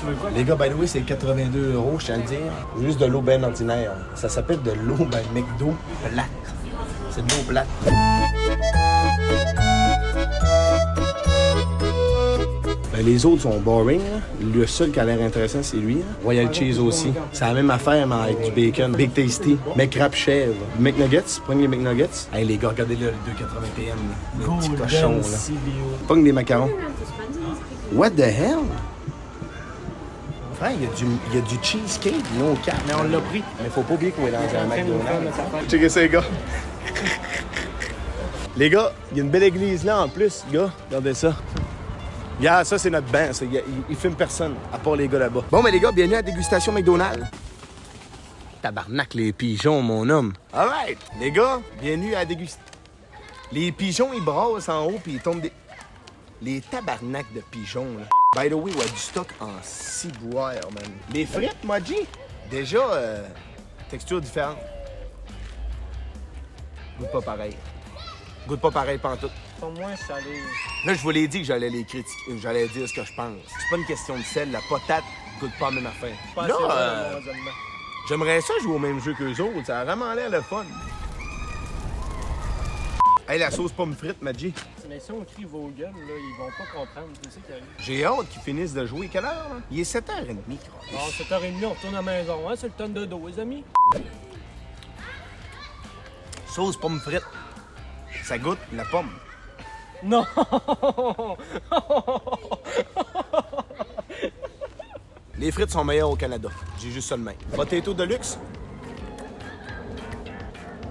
Tu veux quoi? Les gars, by the way, c'est 82 €, je tiens à le dire. Juste de l'eau bien ordinaire. Ça s'appelle de l'eau McDo plate. C'est de l'eau plate. Ben, les autres sont boring. Là. Le seul qui a l'air intéressant, c'est lui. Là. Royal Cheese aussi. C'est la même affaire, mais avec du bacon. Big Tasty. McWrap chèvre. McNuggets. Pogne les McNuggets. Hey, les gars, regardez là, le 2,80 PM. Le petit cochon. Là. Pogne des macarons. What the hell? Frère, il y a du cheesecake, non cap. Mais on l'a pris. Mais faut pas oublier qu'on est dans un McDonald's. Checkez ça, les gars. Les gars, il y a une belle église là en plus, gars. Regardez ça. Regarde, ça, c'est notre bain. Ça. Il filme personne, à part les gars là-bas. Bon, mais les gars, bienvenue à la dégustation McDonald's. Tabarnak, les pigeons, mon homme. All right. Les gars, bienvenue à la dégustation. Les pigeons, ils brassent en haut puis ils tombent des... Les tabarnaks de pigeons, là. By the way, il y a du stock en ciboire, man. Les frites, Moji, déjà, texture différente. Goûte pas pareil. Goûte pas pareil pantoute. Ils sont moins salés. Là, je vous l'ai dit que j'allais les critiquer, j'allais dire ce que je pense. C'est pas une question de sel, la patate goûte pas la même affaire. Là, j'aimerais ça jouer au même jeu qu'eux autres, ça a vraiment l'air le fun. Hey, la sauce pomme frite, Maji. Mais si on crie vos gueules, là, ils vont pas comprendre. C'est ça qui arrive. J'ai hâte qu'ils finissent de jouer. Quelle heure, là? Il est 7h30, Bon, 7h30, on retourne à la maison. Hein? C'est le tonne de dos, les amis. Sauce pomme frite. Ça goûte la pomme. Non! Les frites sont meilleures au Canada. J'ai juste ça de même. Potato de luxe.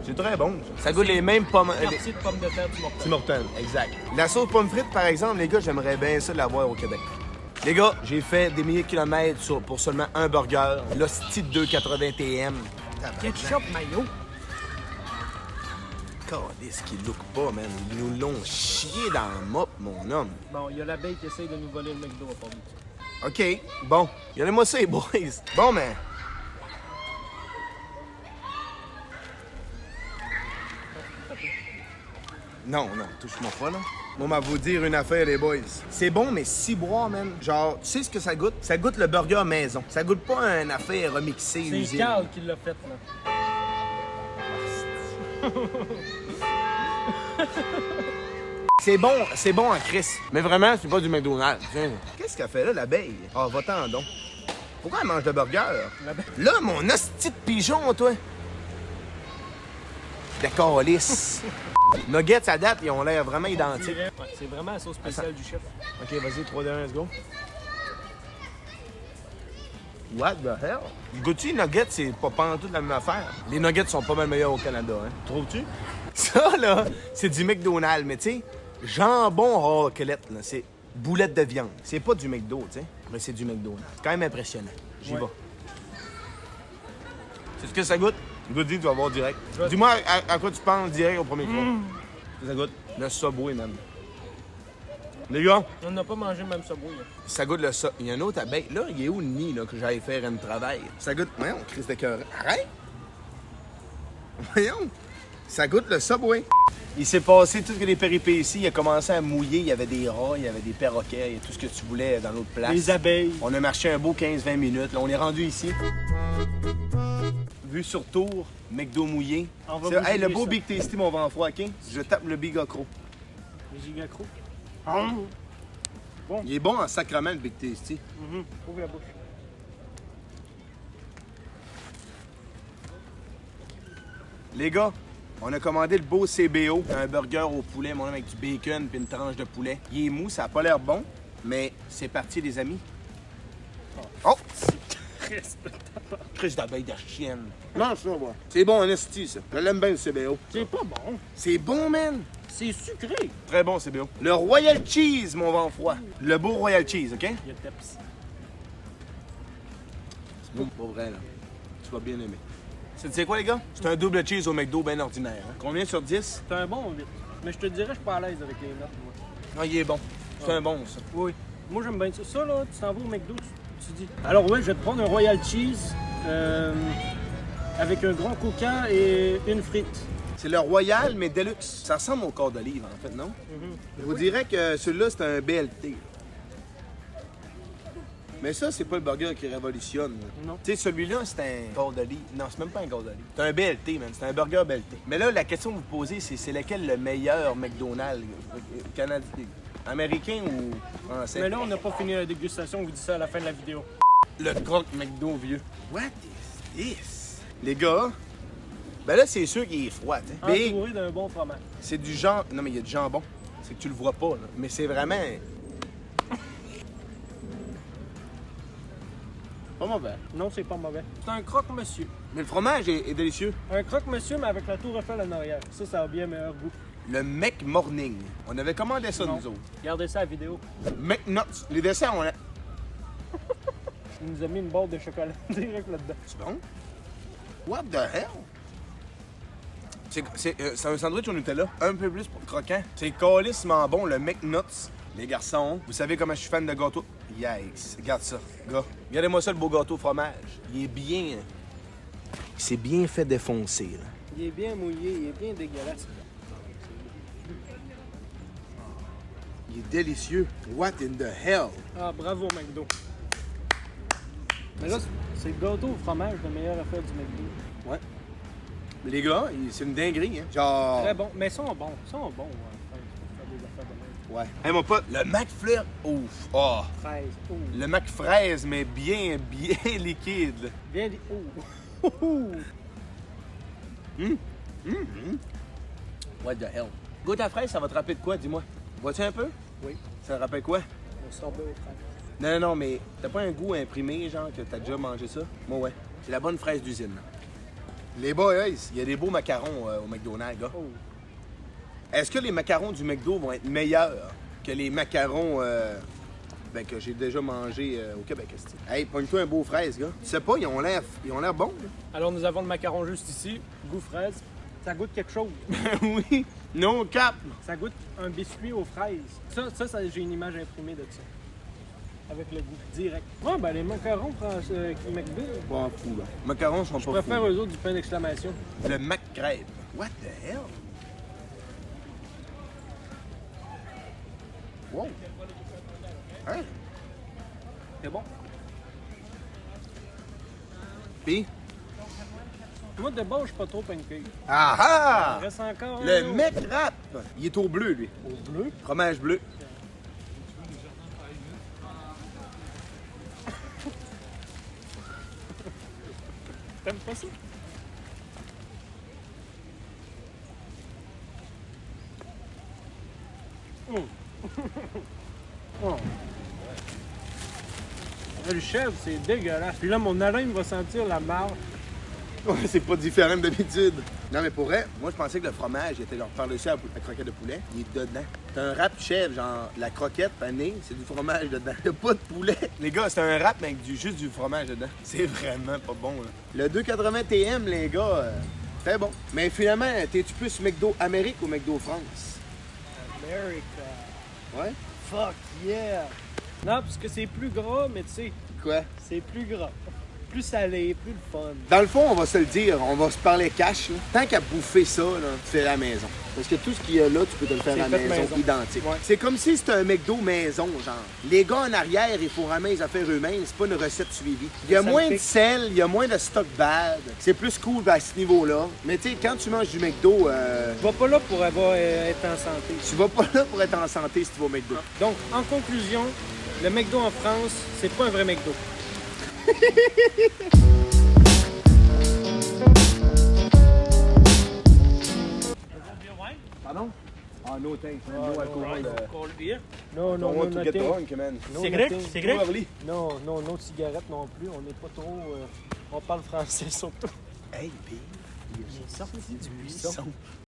C'est très bon. Ça goûte les mêmes pommes. Merci de pommes de terre du Morton. Tim Hortons, exact. La sauce pomme frite, par exemple, les gars, j'aimerais bien ça l'avoir au Québec. Les gars, j'ai fait des milliers de kilomètres pour seulement un burger. L'hostie de 2,80 TM. Ketchup mayo. Calisse qu'ils look pas, man. Ils nous l'ont chié dans le mop, mon homme. Bon, il y a l'abeille qui essaye de nous voler le McDo à part de ça. OK, bon. Regardez-moi ça, les boys. Bon, mais... Non, touche-moi pas, là. Moi, m'a vous dire une affaire, les boys. C'est bon, mais ciboire, man. Genre, tu sais ce que ça goûte? Ça goûte le burger maison. Ça goûte pas une affaire remixée, C'est usine. Carl qui l'a fait, là. C'est bon en Chris. Mais vraiment, c'est pas du McDonald's. Qu'est-ce qu'elle fait là, l'abeille? Ah, va-t'en donc. Pourquoi elle mange le burger? Là, mon hostie de pigeon, toi. D'accord, lisse. Nuggets à date, ils ont l'air vraiment identiques. Ouais, c'est vraiment la sauce spéciale du chef. OK, vas-y, 3, 2, 1, let's go. What the hell? Goûter nuggets, c'est pas pantoute la même affaire. Les nuggets sont pas mal meilleurs au Canada, hein. Trouves-tu? Ça, là, c'est du McDonald's, mais tu sais, jambon raclette, là, c'est boulette de viande. C'est pas du McDo, tu sais, mais c'est du McDonald's. C'est quand même impressionnant. J'y vais. C'est ce que ça goûte? Goûte, tu vas voir direct. Dis-moi à quoi tu penses direct au premier fois. Ça goûte le Subway, man. Les gars, On n'a pas mangé même Subway, là. ça goûte le Subway. Il y a un autre abeille. Là, il est où le nid là, que j'allais faire un travail? Ça goûte... Voyons, Christ de cœur. Arrête! Voyons! Ça goûte le Subway. Il s'est passé toutes les péripéties. Il a commencé à mouiller. Il y avait des rats, il y avait des perroquets, il y a tout ce que tu voulais dans l'autre place. Les abeilles. On a marché un beau 15-20 minutes. Là, on est rendu ici. Vue sur tour, McDo mouillé. On va Hey, le bouger beau ça. Big Tasty, mon vent froid, OK? Je tape le Big Accro. Les gigacros. Il est bon en sacrament, le Big Tasty. Ouvre la bouche. Les gars, on a commandé le beau CBO, un burger au poulet, mon homme, avec du bacon puis une tranche de poulet. Il est mou, ça a pas l'air bon, mais c'est parti, les amis. Oh! Chris d'abeille de chienne. Mange ça, moi. C'est bon, en esti, ça. Je l'aime bien, le CBO. C'est pas bon. C'est bon, man. C'est sucré. Très bon, CBO. Le Royal Cheese, mon vent froid. Le beau Royal Cheese, OK? Il y a Pepsi. C'est bon, pas vrai, là. Tu vas bien aimer. C'est quoi, les gars? C'est un double cheese au McDo bien ordinaire. Hein? Combien sur 10? C'est un bon 8. Mais je te dirais, je suis pas à l'aise avec les notes, moi. Non, il est bon. C'est un bon, ça. Oui. Moi, j'aime bien ça. Ça, là, tu t'en vas au McDo, tu dis. Alors, ouais, je vais te prendre un Royal Cheese avec un grand coca et une frite. C'est le Royal, mais Deluxe. Ça ressemble au corps d'olive, en fait, non? Je vous dirais que celui-là, c'est un BLT. Mais ça, c'est pas le burger qui révolutionne. Non. Tu sais, celui-là, c'est un Goldali. Non, c'est même pas un Goldali. C'est un BLT, man. C'est un burger BLT. Mais là, la question que vous posez, c'est lequel le meilleur McDonald's canadien, américain ou français? Mais là, on n'a pas fini la dégustation, on vous dit ça à la fin de la vidéo. Le croque McDo vieux. What is this? Les gars, ben là, c'est sûr qu'il est froid, tu sais. Big, Entouré d'un bon fromage. c'est du jambon. Non, mais il y a du jambon. C'est que tu le vois pas, là. Mais c'est vraiment. Pas mauvais. Non, c'est pas mauvais. C'est un croque-monsieur. Mais le fromage est délicieux. Un croque-monsieur, mais avec la tour Eiffel en arrière. Ça a bien meilleur goût. Le McMorning. On avait commandé ça, Non. nous autres. Regardez ça à la vidéo. McNuts. Les desserts, on a. Il nous a mis une barre de chocolat direct là-dedans. C'est bon? What the hell? C'est un sandwich au Nutella, un peu plus croquant. C'est calissement bon, le McNuts. Les garçons, vous savez comment je suis fan de gâteau? Yikes, regarde ça, gars. Regardez-moi ça, le beau gâteau au fromage. Il est bien... Il s'est bien fait défoncer, là. Il est bien mouillé, il est bien dégueulasse. Il est délicieux. What in the hell? Ah, bravo, McDo. Mais là, c'est le gâteau au fromage, la meilleure affaire du McDo. Ouais. Mais les gars, c'est une dinguerie, hein. Genre... Très bon, mais ils sont bons. Ils sont bons, pour faire des affaires de même. Ouais. Hey, mon pote, le McFleur, ouf. Oh. Fraise. Oh. Le McFraise, mais bien liquide. Bien dit. Oh. What the hell? Goûte à fraise, ça va te rappeler de quoi, dis-moi? Vois-tu un peu? Oui. Ça te rappelle quoi? Le sorbet aux fraises. Non, mais t'as pas un goût imprimé, genre, que t'as déjà mangé ça? Moi, ouais. C'est la bonne fraise d'usine. Les boys, il y a des beaux macarons au McDonald's, gars. Oh. Est-ce que les macarons du McDo vont être meilleurs que les macarons que j'ai déjà mangé au Québec? Hey, pogne-toi un beau fraise, gars. Tu sais pas, ils ont l'air bons, là. Alors, nous avons le macaron juste ici. Goût fraise. Ça goûte quelque chose. Oui, non cap. Ça goûte un biscuit aux fraises. Ça j'ai une image imprimée de ça. Avec le goût direct. Ouais, ben les macarons qui McDo, Pas fou, là. Macarons sont je pas préfère fous. eux autres du pain d'exclamation. Le McCrêpe. What the hell? Wow. Hein? C'est bon. Pis? Moi, de base, je suis pas trop pancake. Ah Il ah! reste encore Le un McWrap. Il est au bleu, lui. au bleu. Fromage bleu. T'aimes pas ça? Oh. Le chèvre, c'est dégueulasse. Puis là, mon haleine va sentir la marge. Ouais, c'est pas différent d'habitude. Non, mais pour vrai, moi, je pensais que le fromage était genre par-dessus la croquette de poulet. Il est dedans. C'est un wrap chèvre, genre la croquette panée, c'est du fromage dedans. Il y a pas de poulet. Les gars, c'est un wrap, mais avec juste du fromage dedans. C'est vraiment pas bon, là. Le 2,80 TM, les gars, très bon. Mais finalement, t'es-tu plus McDo Amérique ou McDo France? America. Ouais? Fuck yeah! Non, parce que c'est plus gras, mais tu sais, Quoi? c'est plus gras. Plus salé, plus le fun. Dans le fond, on va se le dire, on va se parler cash. Là. Tant qu'à bouffer ça, là, tu fais à la maison. Parce que tout ce qu'il y a là, tu peux te le faire C'est à la fait maison, maison. identique. Ouais. C'est comme si c'était un McDo maison, genre. Les gars en arrière, il faut ramener les affaires eux-mêmes, c'est pas une recette suivie. Il y a Ça me moins de pique. sel, il y a moins de stock bad. C'est plus cool à ce niveau-là. Mais tu sais, quand tu manges du McDo, Tu vas pas là pour avoir, être en santé. tu vas pas là pour être en santé si tu vas au McDo. Donc, en conclusion, le McDo en France, c'est pas un vrai McDo. Pardon? Ah, no thanks. no alcohol, Cold beer. Non, non, non, to get nothing. drunk, man. No, Cigarette? nothing. Cigarette? Too early. Non, non, no cigarette non plus. On n'est pas trop. On parle français surtout. Hey, babe. Il est sorti du buisson.